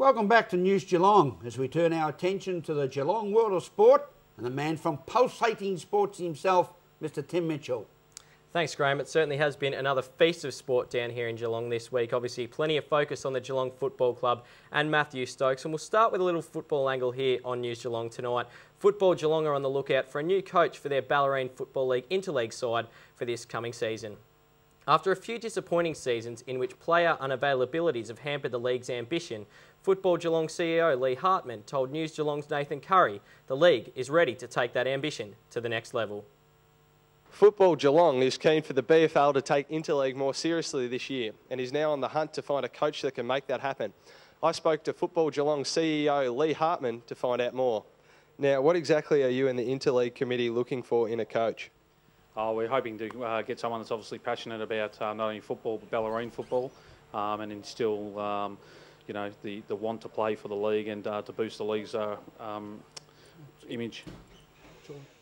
Welcome back to News Geelong as we turn our attention to the Geelong world of sport and the man from pulsating sports himself, Mr. Tim Michell. Thanks, Graham. It certainly has been another feast of sport down here in Geelong this week. Obviously, plenty of focus on the Geelong Football Club and Matthew Stokes. And we'll start with a little football angle here on News Geelong tonight. Football Geelong are on the lookout for a new coach for their Ballerine Football League Interleague side for this coming season. After a few disappointing seasons in which player unavailabilities have hampered the league's ambition, Football Geelong CEO Lee Hartman told News Geelong's Nathan Currie the league is ready to take that ambition to the next level. Football Geelong is keen for the BFL to take Interleague more seriously this year and is now on the hunt to find a coach that can make that happen. I spoke to Football Geelong CEO Lee Hartman to find out more. Now, what exactly are you and the Interleague committee looking for in a coach? We're hoping to get someone that's obviously passionate about not only football but ballerine football, and instill, you know, the want to play for the league and to boost the league's image.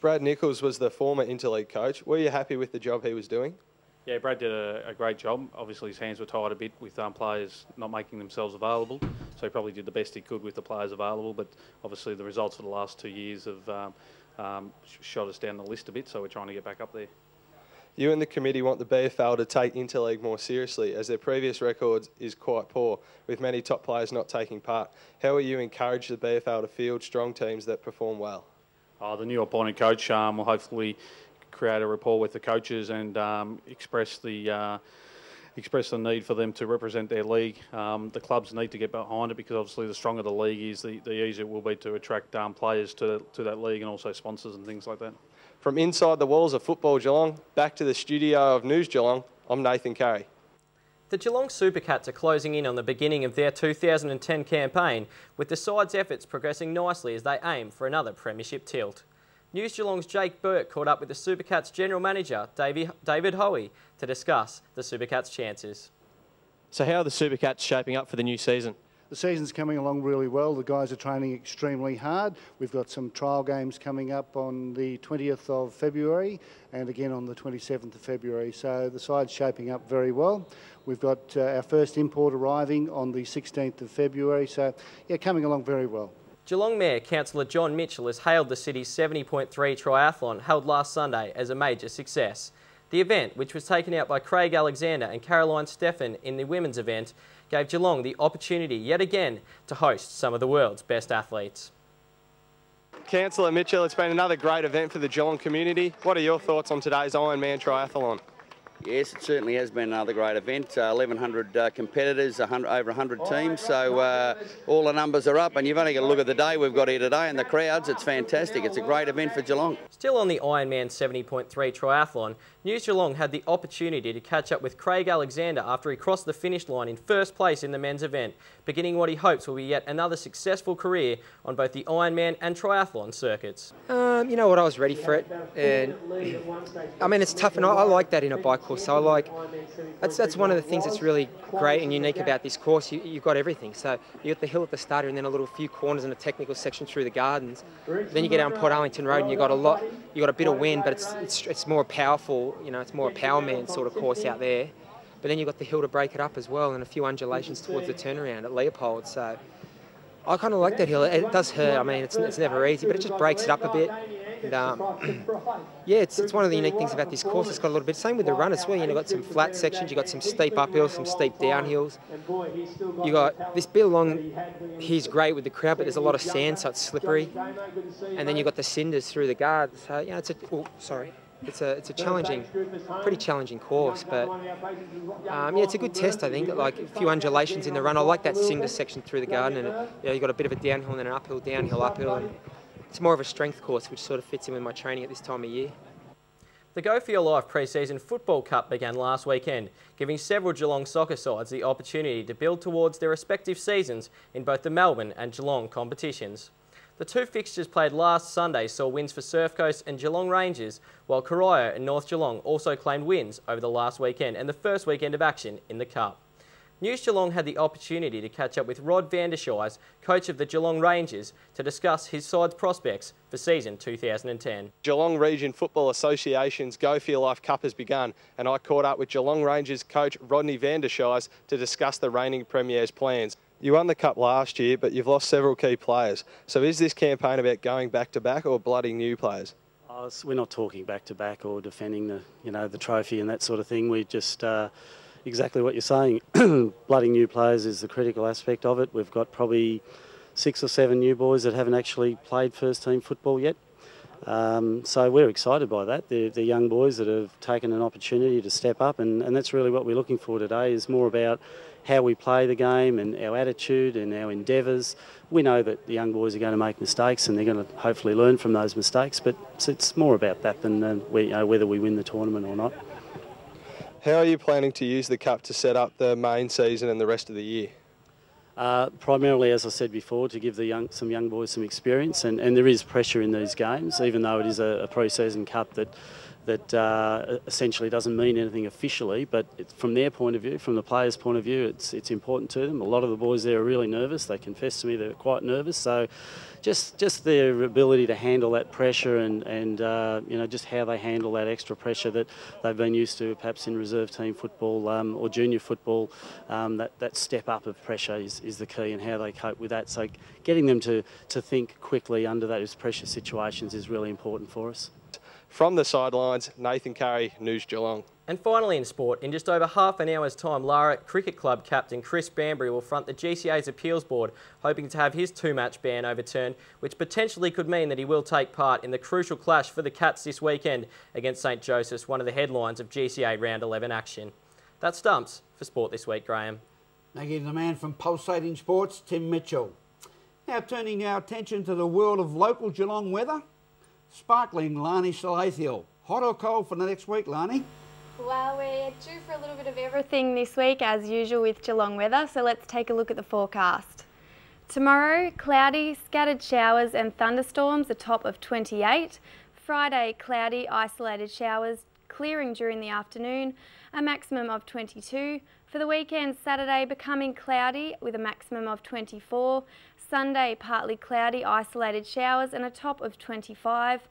Brad Nichols was the former Interleague coach. Were you happy with the job he was doing? Yeah, Brad did a great job. Obviously, his hands were tied a bit with players not making themselves available, so he probably did the best he could with the players available. But obviously, the results for the last 2 years have shot us down the list a bit, so we're trying to get back up there. You and the committee want the BFL to take Interleague more seriously, as their previous record is quite poor, with many top players not taking part. How will you encourage the BFL to field strong teams that perform well? The new appointed coach will hopefully create a rapport with the coaches and express the need for them to represent their league. The clubs need to get behind it because obviously the stronger the league is, the easier it will be to attract players to that league and also sponsors and things like that. From inside the walls of Football Geelong, back to the studio of News Geelong, I'm Nathan Currie. The Geelong Supercats are closing in on the beginning of their 2010 campaign, with the side's efforts progressing nicely as they aim for another premiership tilt. News Geelong's Jake Burke caught up with the Supercats General Manager David Hoey to discuss the Supercats' chances. So how are the Supercats shaping up for the new season? The season's coming along really well. The guys are training extremely hard. We've got some trial games coming up on the 20th of February and again on the 27th of February. So the side's shaping up very well. We've got our first import arriving on the 16th of February. So, yeah, coming along very well. Geelong Mayor Councillor John Michell has hailed the city's 70.3 triathlon held last Sunday as a major success. The event, which was taken out by Craig Alexander and Caroline Steffen in the women's event, gave Geelong the opportunity yet again to host some of the world's best athletes. Councillor Michell, it's been another great event for the Geelong community. What are your thoughts on today's Ironman triathlon? Yes, it certainly has been another great event. 1,100 competitors, over 100 teams, so all the numbers are up, and you've only got to look at the day we've got here today and the crowds. It's fantastic. It's a great event for Geelong. Still on the Ironman 70.3 triathlon, News Geelong had the opportunity to catch up with Craig Alexander after he crossed the finish line in first place in the men's event, beginning what he hopes will be yet another successful career on both the Ironman and triathlon circuits. You know what, I was ready for it, and I mean, it's tough, and I like that in a bike course. So I like, that's one of the things that's really great and unique about this course. You've got everything. So you got the hill at the starter, and then a few corners and a technical section through the gardens. Then you get down Port Arlington Road, and you got a bit of wind, but it's more powerful. You know, it's more a power man sort of course out there. But then you've got the hill to break it up as well, and a few undulations towards the turnaround at Leopold. So I kind of like that hill. It does hurt. I mean, it's never easy, but it just breaks it up a bit. And, yeah, it's one of the unique things about this course. It's got a little bit. Same with the run as well. You've got some flat sections. You've got some steep uphills, some steep downhills. You got this bit along here's great with the crowd, but there's a lot of sand, so it's slippery. And then you've got the cinders through the guard. So yeah, it's a challenging, pretty challenging course, but yeah, it's a good test. I think like a few undulations in the run. I like that cinder section through the garden, and you've got a bit of a downhill and then an uphill, downhill, uphill. And it's more of a strength course, which sort of fits in with my training at this time of year. The Go For Your Life pre-season football cup began last weekend, giving several Geelong soccer sides the opportunity to build towards their respective seasons in both the Melbourne and Geelong competitions. The two fixtures played last Sunday saw wins for Surf Coast and Geelong Rangers, while Currie and North Geelong also claimed wins over the last weekend and the first weekend of action in the cup. News Geelong had the opportunity to catch up with Rod van der Schijs, coach of the Geelong Rangers, to discuss his side's prospects for season 2010. Geelong Region Football Association's Go For Your Life Cup has begun, and I caught up with Geelong Rangers coach Rodney van der Schijs to discuss the reigning Premier's plans. You won the Cup last year, but you've lost several key players. So is this campaign about going back-to-back or blooding new players? We're not talking back-to-back or defending the trophy and that sort of thing. We just, exactly what you're saying, blooding new players is the critical aspect of it. We've got probably 6 or 7 new boys that haven't actually played first-team football yet. So we're excited by that. They're young boys that have taken an opportunity to step up, and that's really what we're looking for today, is more about how we play the game and our attitude and our endeavours. We know that the young boys are going to make mistakes and they're going to hopefully learn from those mistakes, but it's more about that than whether we win the tournament or not. How are you planning to use the Cup to set up the main season and the rest of the year? Primarily, as I said before, to give some young boys some experience, and there is pressure in these games, even though it is a pre-season cup that essentially doesn't mean anything officially, but from their point of view, from the players' point of view, it's important to them. A lot of the boys there are really nervous. They confess to me they're quite nervous, so just their ability to handle that pressure and just how they handle that extra pressure that they've been used to perhaps in reserve team football or junior football, that step up of pressure is the key, and how they cope with that. So getting them to think quickly under those pressure situations is really important for us. From the sidelines, Nathan Currie, News Geelong. And finally in sport, in just over half an hour's time, Larni Cricket Club captain Chris Banbury will front the GCA's appeals board, hoping to have his 2-match ban overturned, which potentially could mean that he will take part in the crucial clash for the Cats this weekend against St Joseph's, one of the headlines of GCA Round 11 action. That stumps for Sport This Week, Graham. Thank you to the man from Pulsating Sports, Tim Michell. Now turning our attention to the world of local Geelong weather. Sparkling Larni Salathiel. Hot or cold for the next week, Larni? Well, we're due for a little bit of everything this week, as usual with Geelong weather, so let's take a look at the forecast. Tomorrow, cloudy, scattered showers and thunderstorms, a top of 28. Friday, cloudy, isolated showers, clearing during the afternoon, a maximum of 22. For the weekend, Saturday becoming cloudy with a maximum of 24. Sunday, partly cloudy, isolated showers and a top of 25.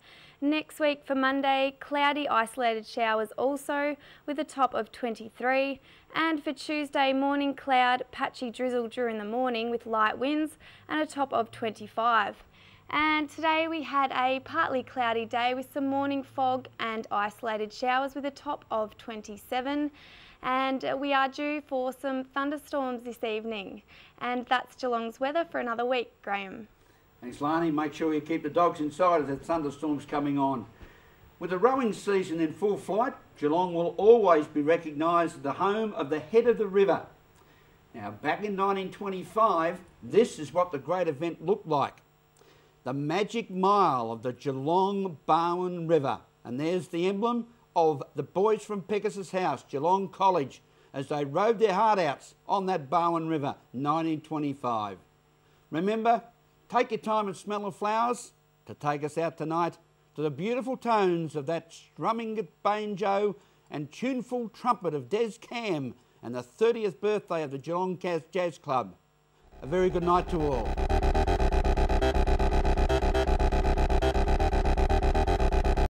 Next week for Monday, cloudy, isolated showers also with a top of 23. And for Tuesday, morning cloud, patchy drizzle during the morning with light winds and a top of 25. And today we had a partly cloudy day with some morning fog and isolated showers with a top of 27. And we are due for some thunderstorms this evening. And that's Geelong's weather for another week, Graham. Thanks, Larni. Make sure you keep the dogs inside as the thunderstorm's coming on. With the rowing season in full flight, Geelong will always be recognised as the home of the head of the river. Now, back in 1925, this is what the great event looked like. The magic mile of the Geelong Barwon River. And there's the emblem of the boys from Pegasus House, Geelong College, as they rowed their heart outs on that Barwon River, 1925. Remember, take your time and smell the flowers to take us out tonight to the beautiful tones of that strumming banjo and tuneful trumpet of Des Cam and the 30th birthday of the Geelong Jazz Club. A very good night to all.